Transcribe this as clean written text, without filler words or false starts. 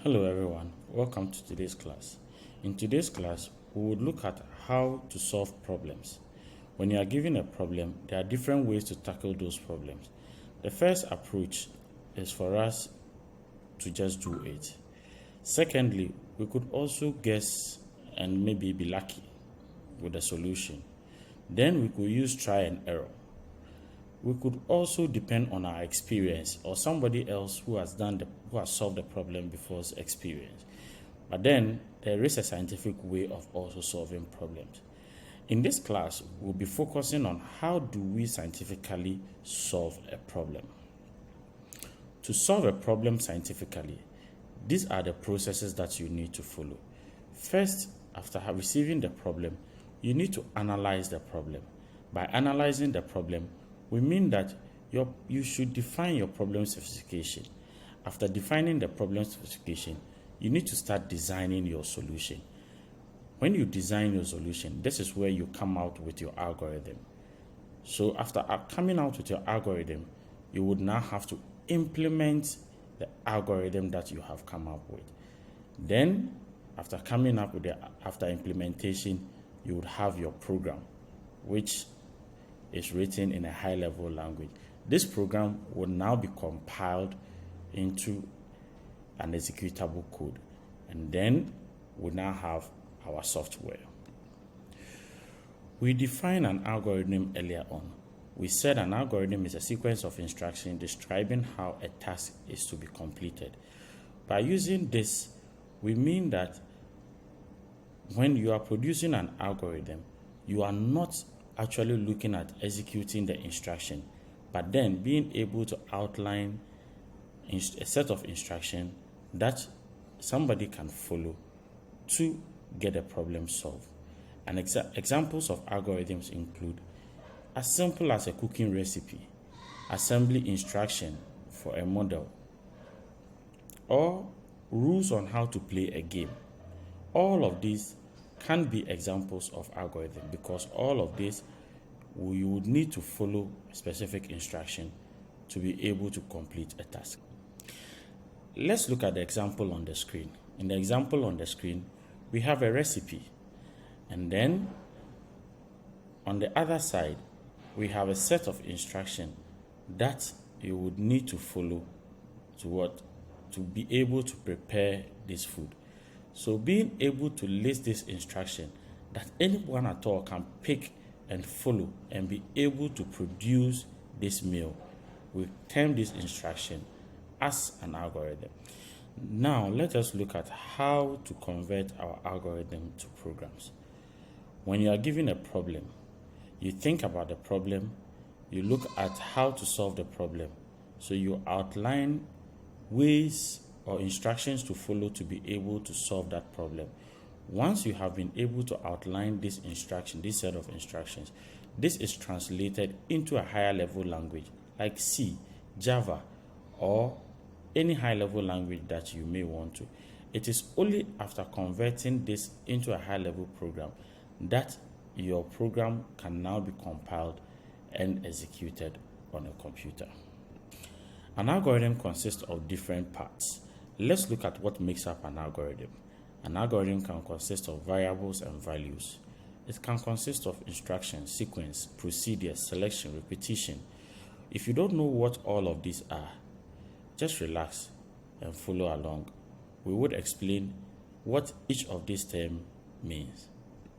Hello everyone, welcome to today's class. In today's class, we would look at how to solve problems. When you are given a problem, there are different ways to tackle those problems. The first approach is for us to just do it. Secondly, we could also guess and maybe be lucky with the solution. Then we could use try and error. We could also depend on our experience or somebody else who has solved the problem before's experience. But then there is a scientific way of also solving problems. In this class, we'll be focusing on how do we scientifically solve a problem. To solve a problem scientifically, these are the processes that you need to follow. First, after receiving the problem, you need to analyze the problem. By analyzing the problem, we mean that you should define your problem specification. After defining the problem specification, you need to start designing your solution. When you design your solution, this is where you come out with your algorithm. So after coming out with your algorithm, you would now have to implement the algorithm that you have come up with. Then, after coming up with after implementation, you would have your program, which is written in a high-level language. This program will now be compiled into an executable code, and then we now have our software. We defined an algorithm earlier on. We said an algorithm is a sequence of instructions describing how a task is to be completed. By using this, we mean that when you are producing an algorithm, you are not actually looking at executing the instruction, but then being able to outline a set of instructions that somebody can follow to get a problem solved. And examples of algorithms include as simple as a cooking recipe, assembly instruction for a model, or rules on how to play a game. All of these can be examples of algorithm because all of this you would need to follow specific instruction to be able to complete a task. Let's look at the example on the screen. In the example on the screen, we have a recipe, and then on the other side, we have a set of instruction that you would need to follow to be able to prepare this food. So being able to list this instruction that anyone at all can pick and follow and be able to produce this meal, we term this instruction as an algorithm. Now let us look at how to convert our algorithm to programs. When you are given a problem, you think about the problem, you look at how to solve the problem. So you outline ways or instructions to follow to be able to solve that problem. Once you have been able to outline this set of instructions, this is translated into a higher level language like C, Java, or any high level language that you may want to. It is only after converting this into a high level program that your program can now be compiled and executed on a computer. An algorithm consists of different parts. Let's look at what makes up an algorithm. An algorithm can consist of variables and values. It can consist of instructions, sequence, procedures, selection, repetition. If you don't know what all of these are, just relax and follow along. We would explain what each of these terms means.